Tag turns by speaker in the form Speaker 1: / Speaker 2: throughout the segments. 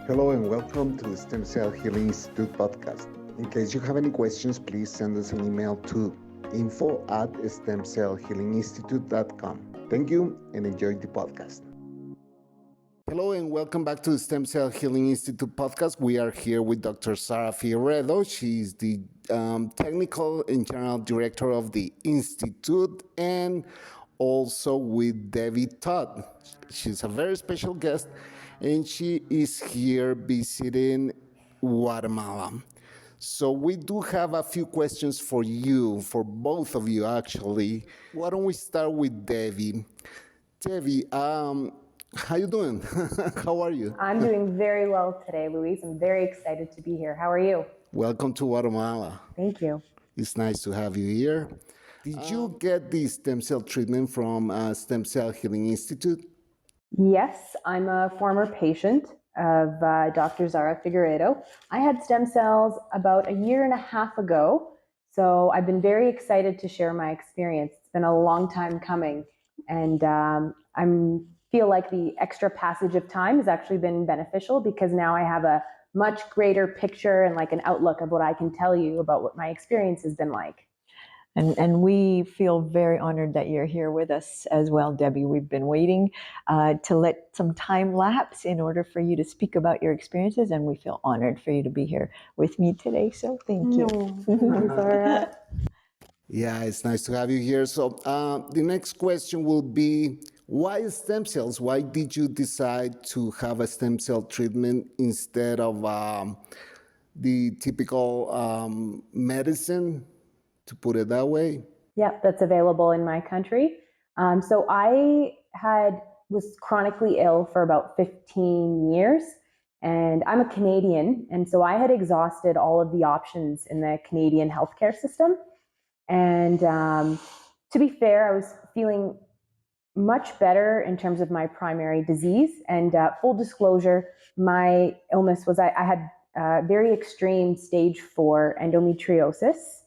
Speaker 1: Hello and welcome to the Stem Cell Healing Institute podcast. In case you have any questions, please send us an email to info@stemcellhealinginstitute.com. Thank you and enjoy the podcast. Hello and welcome back to the Stem Cell Healing Institute podcast. We are here with Dr. Zahra Figueredo. She's the technical and general director of the Institute, and also with Tutt. She's a very special guest, and she is here visiting Guatemala. So we do have a few questions for you, for both of you actually. Why don't we start with Debbie? Debbie, how you doing? How are you?
Speaker 2: I'm doing very well today, Luis. I'm very excited to be here. How are you?
Speaker 1: Welcome to Guatemala.
Speaker 2: Thank you.
Speaker 1: It's nice to have you here. Did you get the stem cell treatment from Stem Cell Healing Institute?
Speaker 2: Yes, I'm a former patient of Dr. Zahra Figueredo. I had stem cells about a year and a half ago, so I've been very excited to share my experience. It's been a long time coming, and I feel like the extra passage of time has actually been beneficial because now I have a much greater picture and like an outlook of what I can tell you about what my experience has been like.
Speaker 3: And we feel very honored that you're here with us as well, Debbie. We've been waiting to let some time lapse in order for you to speak about your experiences, and we feel honored for you to be here with me today. So thank you.
Speaker 2: Thank you, Zahra.
Speaker 1: Yeah, it's nice to have you here. So the next question will be, why stem cells? Why did you decide to have a stem cell treatment instead of the typical medicine, to put it that way?
Speaker 2: Yeah, that's available in my country. So I was chronically ill for about 15 years, and I'm a Canadian, and so I had exhausted all of the options in the Canadian healthcare system. And to be fair, I was feeling much better in terms of my primary disease. And full disclosure, my illness was I had very extreme stage 4 endometriosis.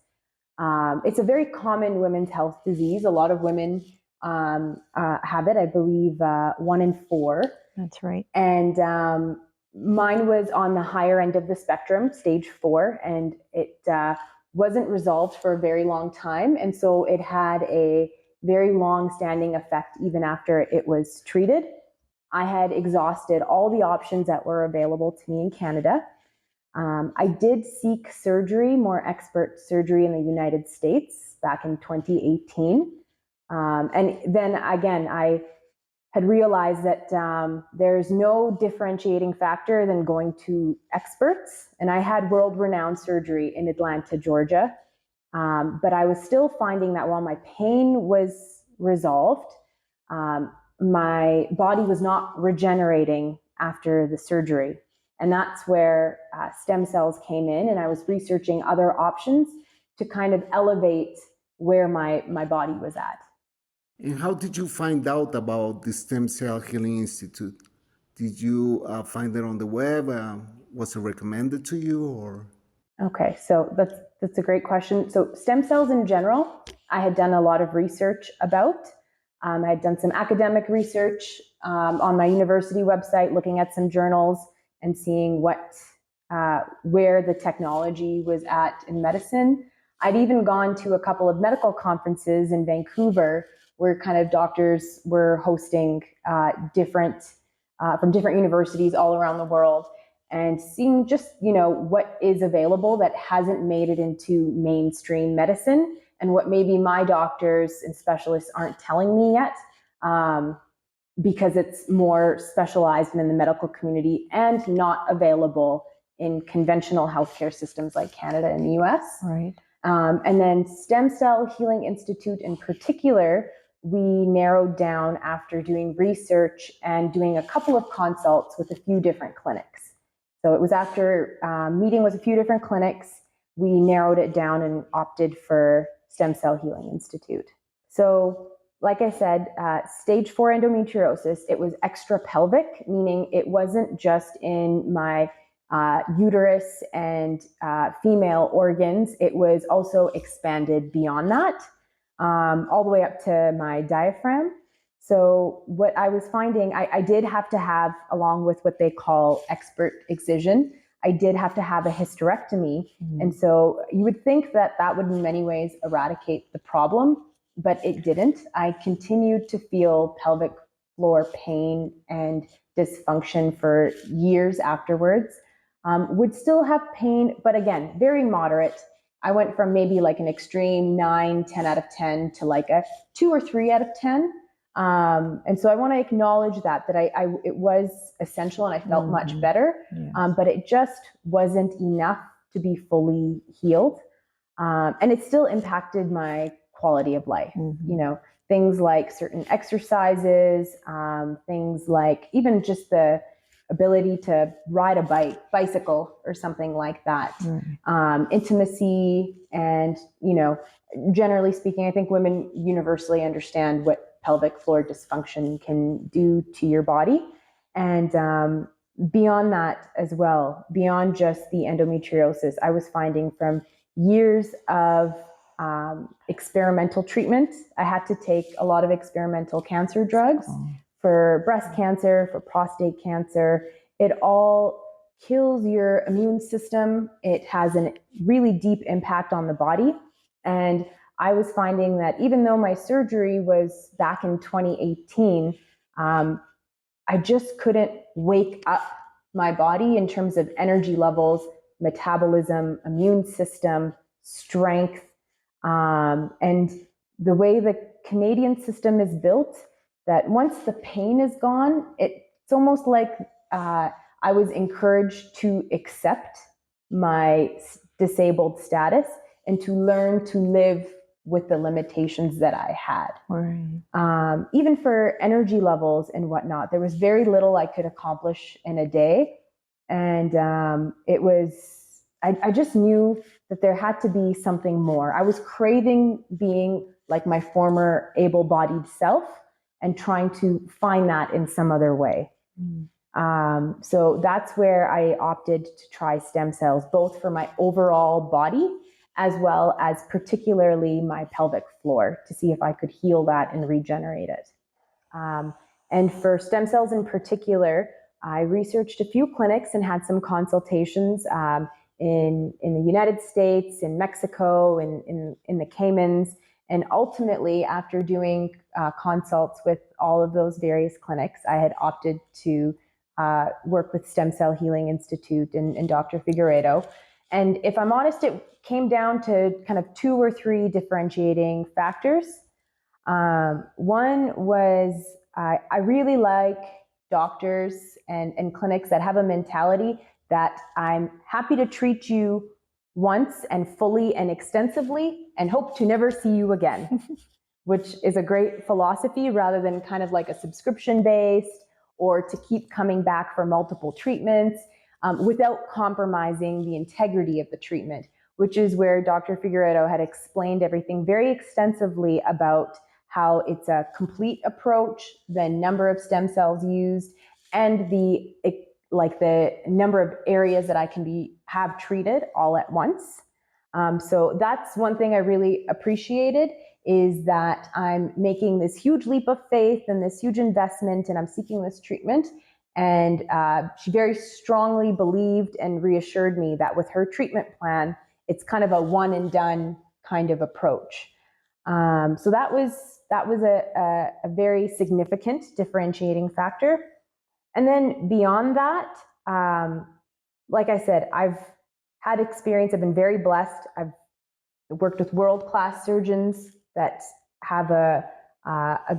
Speaker 2: It's a very common women's health disease. A lot of women have it, I believe 1 in 4.
Speaker 3: That's right.
Speaker 2: And mine was on the higher end of the spectrum, stage 4, and it wasn't resolved for a very long time. And so it had a very long-standing effect even after it was treated. I had exhausted all the options that were available to me in Canada. I did seek surgery, more expert surgery in the United States back in 2018. And then again, I had realized that there's no differentiating factor than going to experts. And I had world-renowned surgery in Atlanta, Georgia. But I was still finding that while my pain was resolved, my body was not regenerating after the surgery. And that's where stem cells came in, and I was researching other options to kind of elevate where my body was at.
Speaker 1: And how did you find out about the Stem Cell Healing Institute? Did you find it on the web? Was it recommended to you, or?
Speaker 2: Okay, so that's a great question. So stem cells in general, I had done a lot of research about. I had done some academic research on my university website, looking at some journals and seeing where the technology was at in medicine. I'd even gone to a couple of medical conferences in Vancouver where kind of doctors were hosting from different universities all around the world, and seeing just, what is available that hasn't made it into mainstream medicine, and what maybe my doctors and specialists aren't telling me yet, because it's more specialized in the medical community and not available in conventional healthcare systems like Canada and the US.
Speaker 3: Right.
Speaker 2: And then Stem Cell Healing Institute in particular, we narrowed down after doing research and doing a couple of consults with a few different clinics. So it was after meeting with a few different clinics, we narrowed it down and opted for Stem Cell Healing Institute. So like I said, stage 4 endometriosis, it was extra pelvic, meaning it wasn't just in my uterus and female organs. It was also expanded beyond that, all the way up to my diaphragm. So what I was finding, I did have to have, along with what they call expert excision, I did have to have a hysterectomy. And so you would think that that would in many ways eradicate the problem, but it didn't. I continued to feel pelvic floor pain and dysfunction for years afterwards. Would still have pain, but again, very moderate. I went from maybe like an extreme 9, 10 out of 10 to like a 2 or 3 out of 10. And so I want to acknowledge that it was essential and I felt much better, but it just wasn't enough to be fully healed. And it still impacted my quality of life, things like certain exercises, things like even just the ability to ride a bicycle or something like that, intimacy. And, generally speaking, I think women universally understand what pelvic floor dysfunction can do to your body. And beyond that as well, beyond just the endometriosis, I was finding from years of experimental treatment. I had to take a lot of experimental cancer drugs for breast cancer, for prostate cancer. It all kills your immune system. It has a really deep impact on the body. And I was finding that even though my surgery was back in 2018, I just couldn't wake up my body in terms of energy levels, metabolism, immune system, strength. And the way the Canadian system is built, that once the pain is gone, it's almost like I was encouraged to accept my disabled status and to learn to live with the limitations that I had. Right. Even for energy levels and whatnot, there was very little I could accomplish in a day. And I just knew that there had to be something more. I was craving being like my former able-bodied self and trying to find that in some other way. So that's where I opted to try stem cells, both for my overall body as well as particularly my pelvic floor, to see if I could heal that and regenerate it. And for stem cells in particular, I researched a few clinics and had some consultations in the United States, in Mexico, in the Caymans. And ultimately, after doing consults with all of those various clinics, I had opted to work with Stem Cell Healing Institute and Dr. Figueredo. And if I'm honest, it came down to kind of 2 or 3 differentiating factors. One was I really like doctors and clinics that have a mentality that I'm happy to treat you once and fully and extensively and hope to never see you again, which is a great philosophy rather than kind of like a subscription-based or to keep coming back for multiple treatments without compromising the integrity of the treatment, which is where Dr. Figueredo had explained everything very extensively about how it's a complete approach, the number of stem cells used, and the number of areas that I can have treated all at once. So that's one thing I really appreciated, is that I'm making this huge leap of faith and this huge investment, and I'm seeking this treatment. And she very strongly believed and reassured me that with her treatment plan, it's kind of a one and done kind of approach. So that was a very significant differentiating factor. And then beyond that, like I said, I've had experience. I've been very blessed. I've worked with world-class surgeons that have a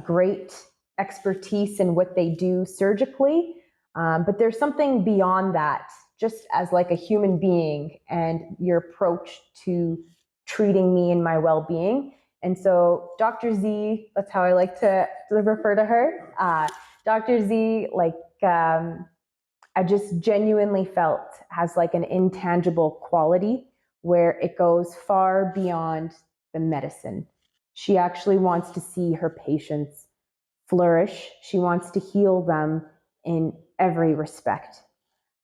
Speaker 2: great expertise in what they do surgically. But there's something beyond that, just as like a human being and your approach to treating me and my well-being. And so Dr. Z, that's how I like to refer to her. Dr. Z, I just genuinely felt has like an intangible quality where it goes far beyond the medicine. She actually wants to see her patients flourish. She wants to heal them in every respect.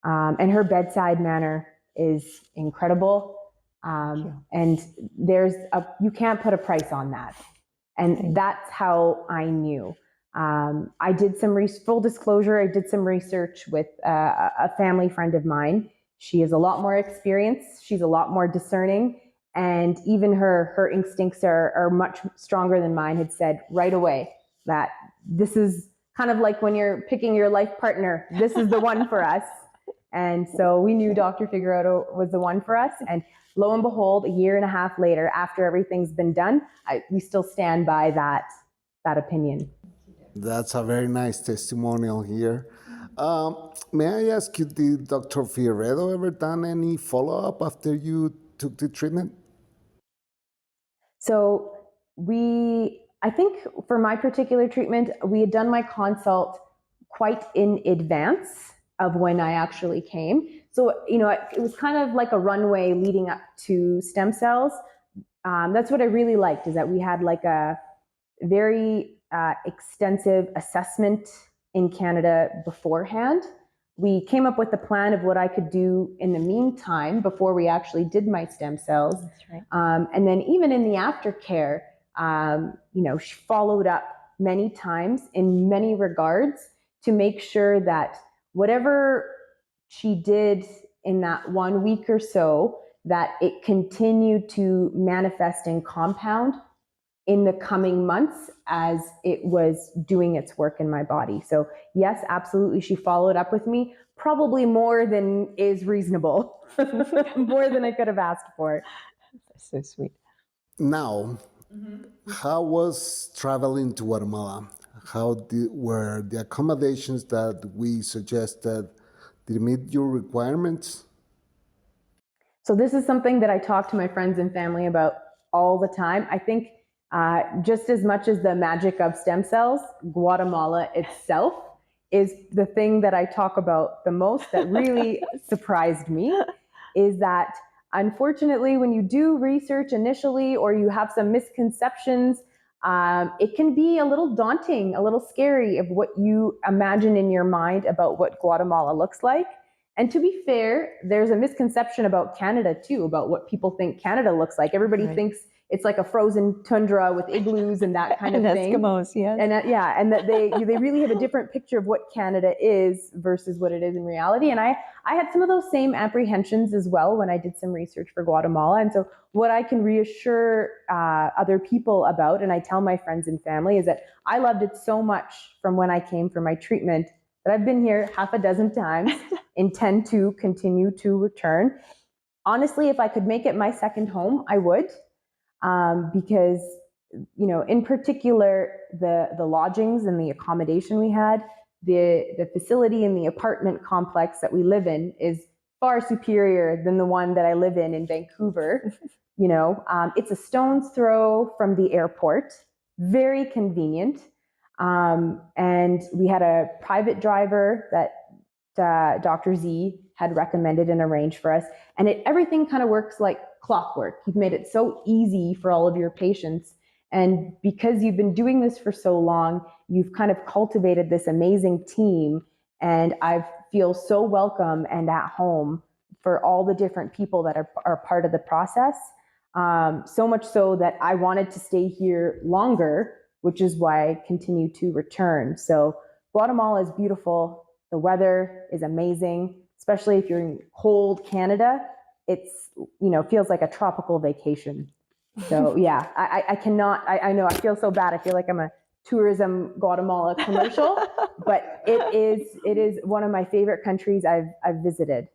Speaker 2: And her bedside manner is incredible. And you can't put a price on that. And that's how I knew. I did some full disclosure. I did some research with a family friend of mine. She has a lot more experience. She's a lot more discerning, and even her instincts are much stronger than mine. Had said right away that this is kind of like when you're picking your life partner. This is the one for us. And so we knew Dr. Figueredo was the one for us. And lo and behold, a year and a half later, after everything's been done, we still stand by that opinion.
Speaker 1: That's a very nice testimonial here. May I ask you, did Dr. Figueredo ever done any follow-up after you took the treatment?
Speaker 2: So I think for my particular treatment, we had done my consult quite in advance of when I actually came. So, it was kind of like a runway leading up to stem cells. That's what I really liked, is that we had like a very extensive assessment in Canada beforehand. We came up with a plan of what I could do in the meantime before we actually did my stem cells.
Speaker 3: That's right.
Speaker 2: And then even in the aftercare, she followed up many times in many regards to make sure that whatever she did in that 1 week or so, that it continued to manifest and compound in the coming months as it was doing its work in my body. So yes, absolutely, she followed up with me, probably more than is reasonable, more than I could have asked for.
Speaker 3: That's so sweet.
Speaker 1: Now, how was traveling to Guatemala? Were the accommodations that we suggested, did it meet your requirements?
Speaker 2: So this is something that I talk to my friends and family about all the time. I think just as much as the magic of stem cells, Guatemala itself is the thing that I talk about the most that really surprised me, is that unfortunately, when you do research initially or you have some misconceptions, it can be a little daunting, a little scary of what you imagine in your mind about what Guatemala looks like. And to be fair, there's a misconception about Canada too, about what people think Canada looks like. Everybody thinks it's like a frozen tundra with igloos and that kind of thing.
Speaker 3: Eskimos, yes.
Speaker 2: And and that they really have a different picture of what Canada is versus what it is in reality. And I had some of those same apprehensions as well when I did some research for Guatemala. And so what I can reassure other people about, and I tell my friends and family, is that I loved it so much from when I came for my treatment that I've been here half a dozen times, intend to continue to return. Honestly, if I could make it my second home, I would. Because, in particular, the lodgings and the accommodation we had, the facility and the apartment complex that we live in is far superior than the one that I live in Vancouver. It's a stone's throw from the airport, very convenient. And we had a private driver that Dr. Z had recommended and arranged for us. And everything kind of works like clockwork. You've made it so easy for all of your patients. And because you've been doing this for so long, you've kind of cultivated this amazing team. And I feel so welcome and at home for all the different people that are part of the process. So much so that I wanted to stay here longer, which is why I continue to return. So Guatemala is beautiful. The weather is amazing, especially if you're in cold Canada. It's, feels like a tropical vacation. So yeah, I know I feel so bad. I feel like I'm a tourism Guatemala commercial, but it is one of my favorite countries I've visited.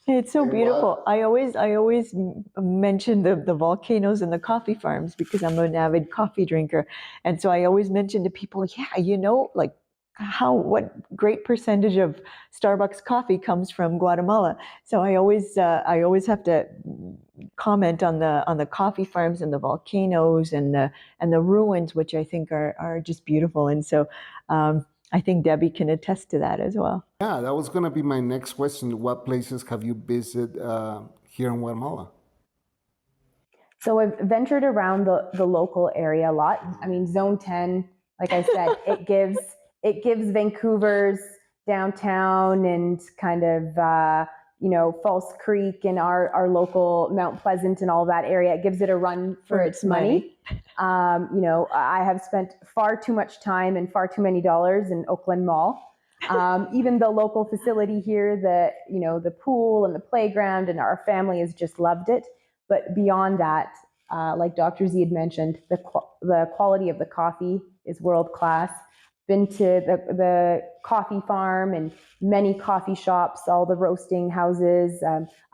Speaker 3: It's so beautiful. I always mention the volcanoes and the coffee farms because I'm an avid coffee drinker. And so I always mention to people, like what great percentage of Starbucks coffee comes from Guatemala. So I always have to comment on the coffee farms and the volcanoes and the ruins, which I think are just beautiful. And so I think Debbie can attest to that as well.
Speaker 1: Yeah, that was going to be my next question. What places have you visited here in Guatemala?
Speaker 2: So I've ventured around the local area a lot. I mean, Zone 10, like I said, it gives Vancouver's downtown and kind of False Creek and our local Mount Pleasant and all that area. It gives it a run for its money. I have spent far too much time and far too many dollars in Oakland Mall. Even the local facility here, the pool and the playground, and our family has just loved it. But beyond that, like Dr. Z had mentioned, the quality of the coffee is world class. Been to the coffee farm and many coffee shops, all the roasting houses.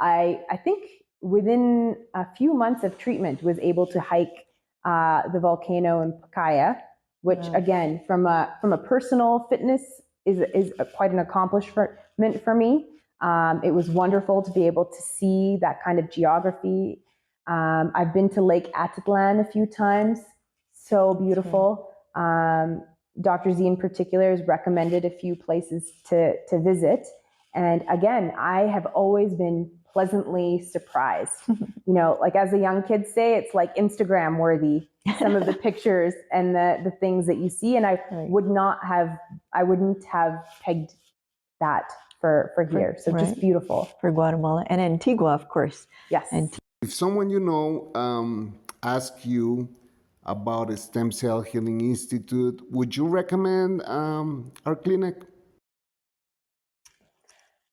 Speaker 2: I think within a few months of treatment was able to hike the volcano in Pacaya, which again, from a personal fitness is quite an accomplishment for me. It was wonderful to be able to see that kind of geography. I've been to Lake Atitlan a few times. So beautiful. Dr. Z in particular has recommended a few places to visit. And again, I have always been pleasantly surprised. Like as the young kids say, it's like Instagram worthy, some of the pictures and the things that you see. And I wouldn't have pegged that for here. So just beautiful.
Speaker 3: For Guatemala and Antigua, of course.
Speaker 2: Yes.
Speaker 1: If someone asks you about a Stem Cell Healing Institute, would you recommend our clinic?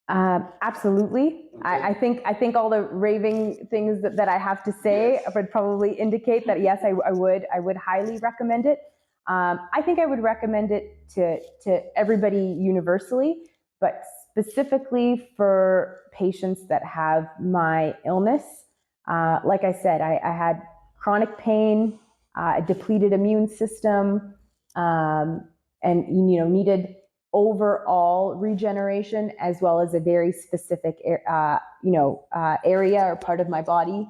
Speaker 2: Absolutely. Okay. I think all the raving things that I have to say would probably indicate that yes, I would highly recommend it. I think I would recommend it to everybody universally, but specifically for patients that have my illness. Like I said, I had chronic pain, a depleted immune system, and needed overall regeneration as well as a very specific area or part of my body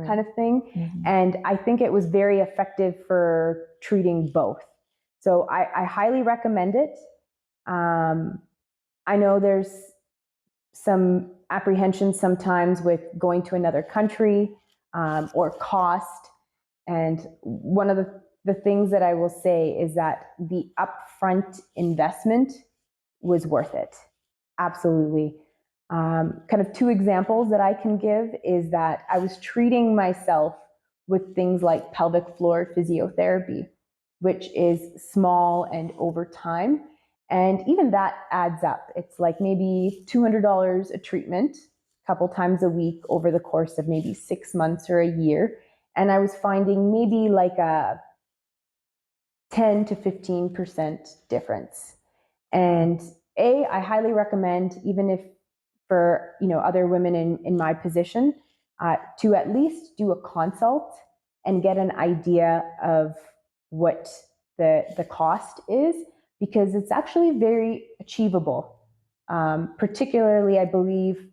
Speaker 2: kind of thing. Mm-hmm. And I think it was very effective for treating both. So I highly recommend it. I know there's some apprehension sometimes with going to another country or cost. And one of the things that I will say is that the upfront investment was worth it. Absolutely. Kind of two examples that I can give is that I was treating myself with things like pelvic floor physiotherapy, which is small and over time. And even that adds up. It's like maybe $200 a treatment, a couple times a week over the course of maybe 6 months or a year. And I was finding maybe like a 10 to 15% difference. And I highly recommend, even if for other women in my position, to at least do a consult and get an idea of what the cost is, because it's actually very achievable. Particularly, I believe,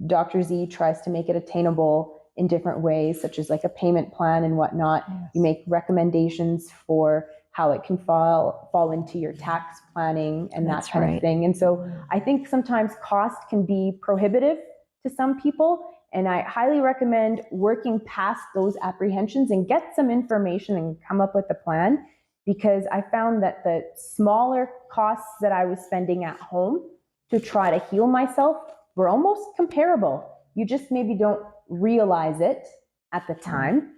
Speaker 2: Dr. Z tries to make it attainable in different ways, such as like a payment plan and whatnot. Yes. You make recommendations for how it can fall into your tax planning and that kind of thing. And so I think sometimes cost can be prohibitive to some people. And I highly recommend working past those apprehensions and get some information and come up with a plan, because I found that the smaller costs that I was spending at home to try to heal myself were almost comparable. You just maybe don't realize it at the time.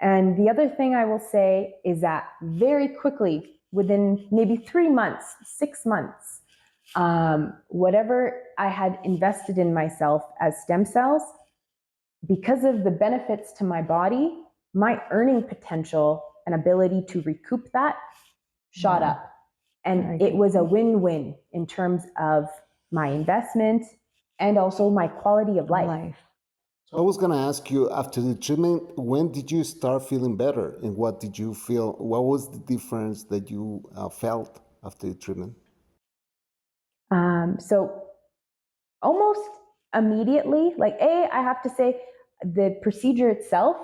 Speaker 2: And the other thing I will say is that very quickly, within maybe 3 months, 6 months, whatever I had invested in myself as stem cells, because of the benefits to my body, my earning potential and ability to recoup that shot up. And it was a win-win in terms of my investment and also my quality of life.
Speaker 1: So I was going to ask you, after the treatment, when did you start feeling better? And what did you feel? What was the difference that you felt after the treatment?
Speaker 2: So almost immediately, I have to say the procedure itself,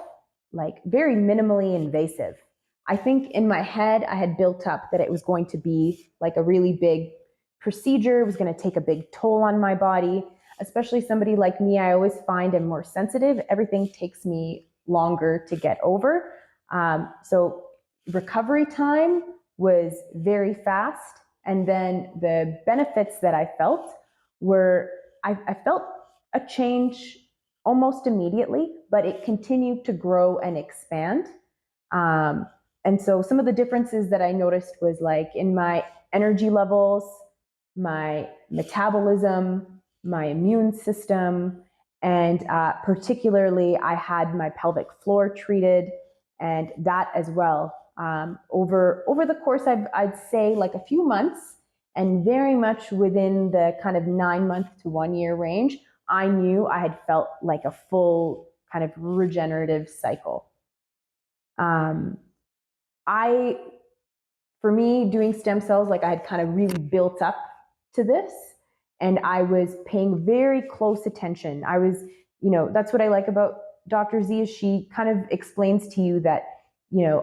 Speaker 2: very minimally invasive. I think in my head, I had built up that it was going to be like a really big procedure. It was going to take a big toll on my body. Especially somebody like me, I always find I'm more sensitive. Everything takes me longer to get over. So recovery time was very fast. And then the benefits that I felt were I felt a change almost immediately, but it continued to grow and expand. And so some of the differences that I noticed was like in my energy levels, my metabolism, my immune system, and particularly I had my pelvic floor treated, and that as well. Over the course, I'd say like a few months, and very much within the kind of 9 month to 1 year range, I knew I had felt like a full kind of regenerative cycle. I, for me, doing stem cells, like I had kind of really built up to this, and I was paying very close attention. I was, that's what I like about Dr. Z is she kind of explains to you that,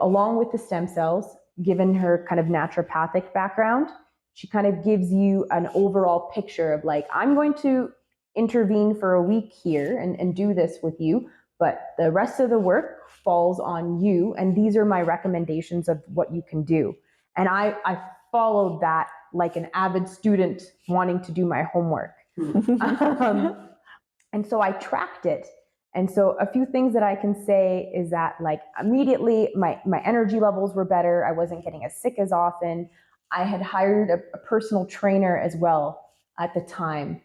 Speaker 2: along with the stem cells, given her kind of naturopathic background, she kind of gives you an overall picture of like, I'm going to intervene for a week here and do this with you, but the rest of the work falls on you, and these are my recommendations of what you can do. And I followed that like an avid student wanting to do my homework. And so I tracked it. And so a few things that I can say is that like immediately my energy levels were better. I wasn't getting as sick as often. I had hired a personal trainer as well at the time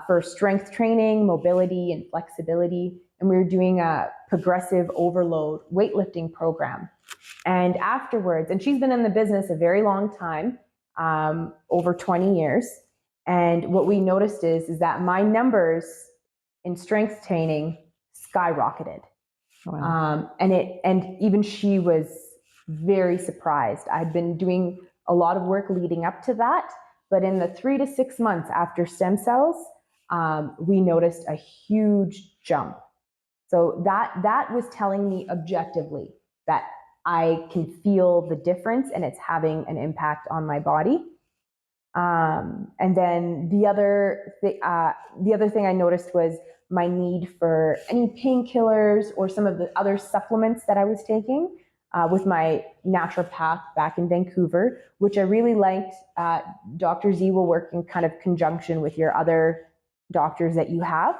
Speaker 2: for strength training, mobility, and flexibility. And we were doing a progressive overload weightlifting program. And afterwards, and she's been in the business a very long time, over 20 years. And what we noticed is that my numbers in strength training skyrocketed. Wow. And even she was very surprised. I'd been doing a lot of work leading up to that, but in the 3 to 6 months after stem cells, we noticed a huge jump. So that was telling me objectively that I can feel the difference and it's having an impact on my body. And then the other thing I noticed was my need for any painkillers or some of the other supplements that I was taking with my naturopath back in Vancouver, which I really liked. Dr. Z will work in kind of conjunction with your other doctors that you have.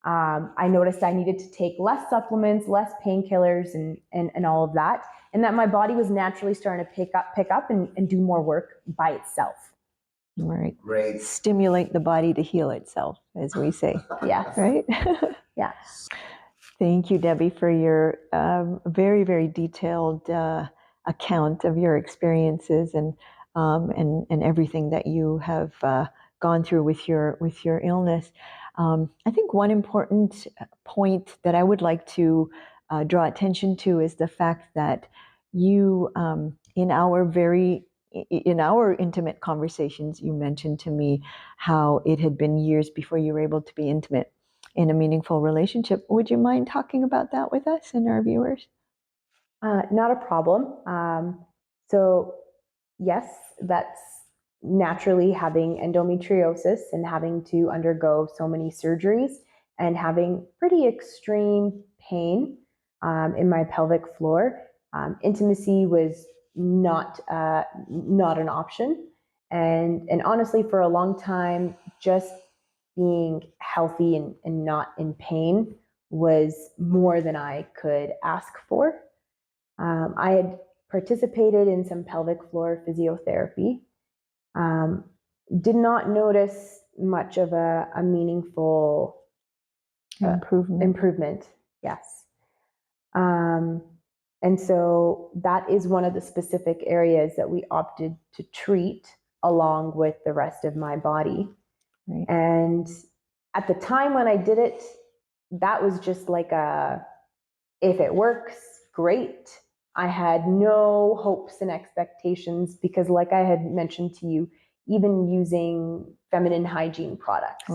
Speaker 2: I noticed I needed to take less supplements, less painkillers, and all of that, and that my body was naturally starting to pick up and do more work by itself.
Speaker 3: Right. Great. Stimulate the body to heal itself, as we say.
Speaker 2: Yes.
Speaker 3: Right?
Speaker 2: Yeah.
Speaker 3: Thank you, Debbie, for your very, very detailed account of your experiences and everything that you have gone through with your illness. I think one important point that I would like to draw attention to is the fact that you, in our intimate conversations, you mentioned to me how it had been years before you were able to be intimate in a meaningful relationship. Would you mind talking about that with us and our viewers?
Speaker 2: Not a problem. So yes, that's naturally having endometriosis and having to undergo so many surgeries and having pretty extreme pain in my pelvic floor. Intimacy was not an option, and honestly, for a long time, just being healthy and not in pain was more than I could ask for. I had participated in some pelvic floor physiotherapy. Did not notice much of a meaningful improvement. Yes. And so that is one of the specific areas that we opted to treat along with the rest of my body. Right. And at the time when I did it, that was just like if it works, great. I had no hopes and expectations because, like I had mentioned to you, even using feminine hygiene products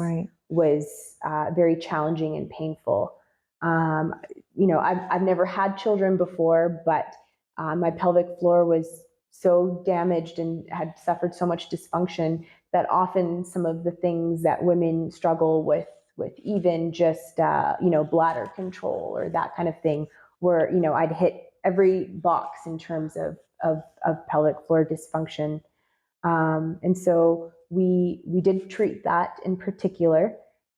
Speaker 2: was very challenging and painful. I've never had children before, but my pelvic floor was so damaged and had suffered so much dysfunction that often some of the things that women struggle with even just bladder control or that kind of thing, where I'd hit every box in terms of pelvic floor dysfunction. And so we did treat that in particular.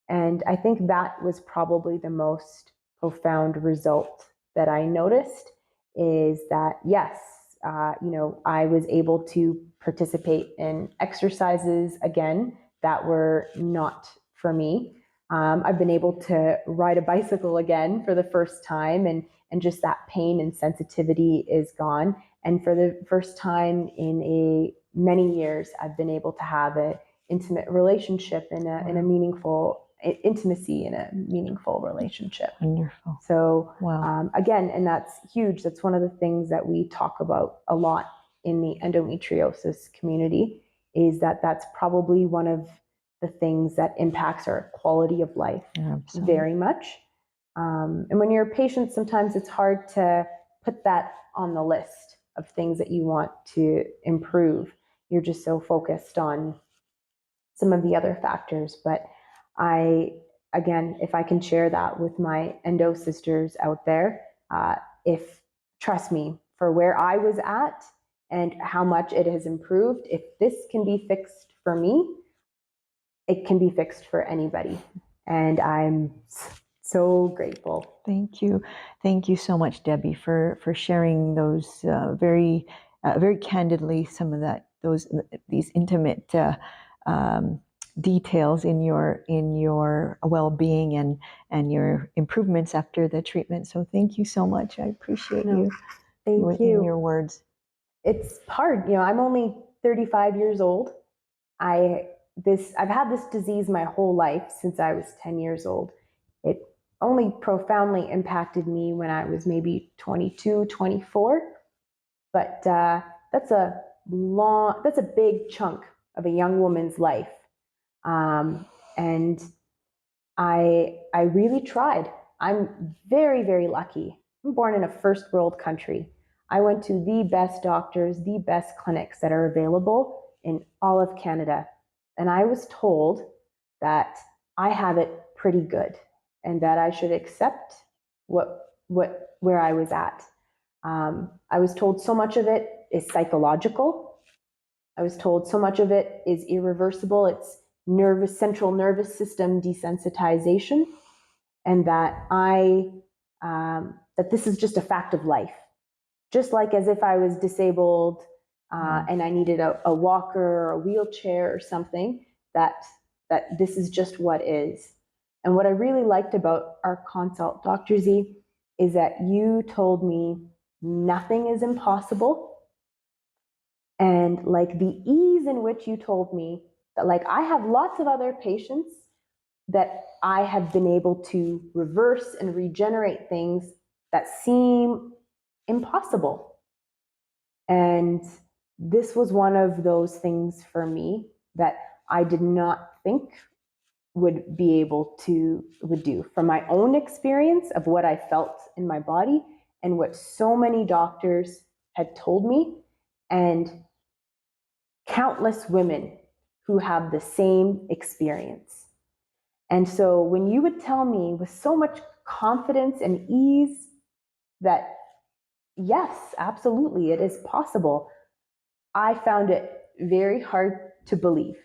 Speaker 2: And I think that was probably the most profound result that I noticed, is that, yes, I was able to participate in exercises again that were not for me. I've been able to ride a bicycle again for the first time, and just that pain and sensitivity is gone. And for the first time in many years, I've been able to have an intimate relationship in a meaningful intimacy in a meaningful relationship.
Speaker 3: Wonderful.
Speaker 2: So
Speaker 3: Wow.
Speaker 2: again, and that's huge. That's one of the things that we talk about a lot in the endometriosis community, is that that's probably one of the things that impacts our quality of life very much. And when you're a patient, sometimes it's hard to put that on the list of things that you want to improve. You're just so focused on some of the other factors. But again, if I can share that with my endo sisters out there, trust me, for where I was at and how much it has improved, if this can be fixed for me, it can be fixed for anybody. And I'm so grateful.
Speaker 3: Thank you. Thank you so much, Debbie, for sharing those very candidly, some of these intimate details in your well-being and your improvements after the treatment. So thank you so much. I appreciate you.
Speaker 2: Thank you.
Speaker 3: In your words.
Speaker 2: It's hard. I'm only 35 years old. I've had this disease my whole life, since I was 10 years old. It only profoundly impacted me when I was maybe 22, 24. But that's a big chunk of a young woman's life. And I really tried. I'm very, very lucky. I'm born in a first world country. I went to the best doctors, the best clinics that are available in all of Canada. And I was told that I have it pretty good and that I should accept where I was at. I was told so much of it is psychological. I was told so much of it is irreversible. It's central nervous system desensitization, and that that this is just a fact of life. Just like as if I was disabled and I needed a walker or a wheelchair or something, that this is just what is. And what I really liked about our consult, Dr. Z, is that you told me nothing is impossible. And like the ease in which you told me that, like, I have lots of other patients that I have been able to reverse and regenerate things that seem impossible. And this was one of those things for me that I did not think would do, from my own experience of what I felt in my body and what so many doctors had told me, and countless women who have the same experience. And so when you would tell me with so much confidence and ease that, yes, absolutely, it is possible, I found it very hard to believe.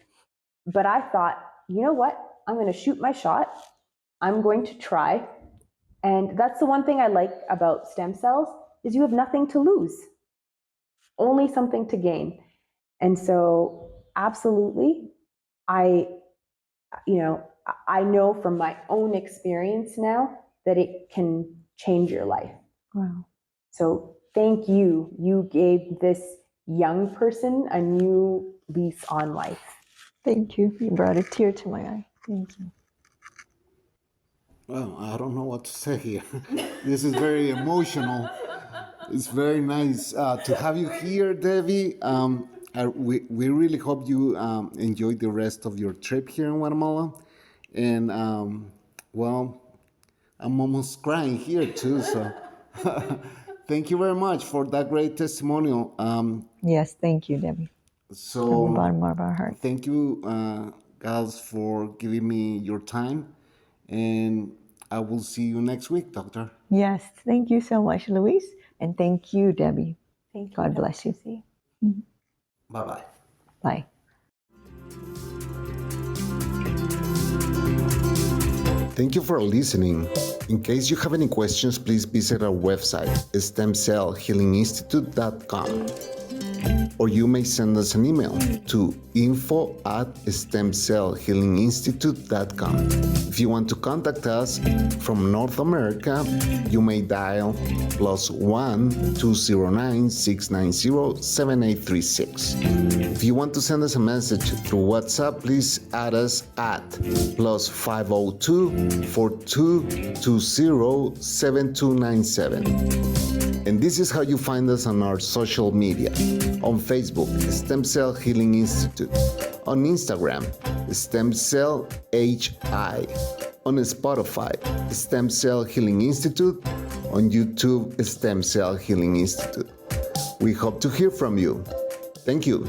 Speaker 2: But I thought, you know what? I'm going to shoot my shot. I'm going to try. And that's the one thing I like about stem cells, is you have nothing to lose, only something to gain. And so absolutely, I know from my own experience now that it can change your life.
Speaker 3: Wow.
Speaker 2: So thank you. You gave this young person a new lease on life.
Speaker 3: Thank you. You brought a tear to my eye. Thank you.
Speaker 1: Well, I don't know what to say here. This is very emotional. It's very nice to have you here, Debbie. We really hope you enjoy the rest of your trip here in Guatemala. And, well, I'm almost crying here too. So thank you very much for that great testimonial.
Speaker 3: Yes, thank you, Debbie. From the bottom of our heart.
Speaker 1: Thank you, guys, for giving me your time. And I will see you next week, Doctor.
Speaker 3: Yes, thank you so much, Luis. And thank you, Debbie.
Speaker 2: Thank you.
Speaker 3: God bless you.
Speaker 1: Bye-bye.
Speaker 3: Bye.
Speaker 1: Thank you for listening. In case you have any questions, please visit our website, stemcellhealinginstitute.com. Or you may send us an email to info@stemcellhealinginstitute.com. If you want to contact us from North America, you may dial +1 209 690 7836. If you want to send us a message through WhatsApp, please add us at +502 4220 7297. And this is how you find us on our social media. On Facebook, Stem Cell Healing Institute. On Instagram, Stem Cell HI. On Spotify, Stem Cell Healing Institute. On YouTube, Stem Cell Healing Institute. We hope to hear from you. Thank you.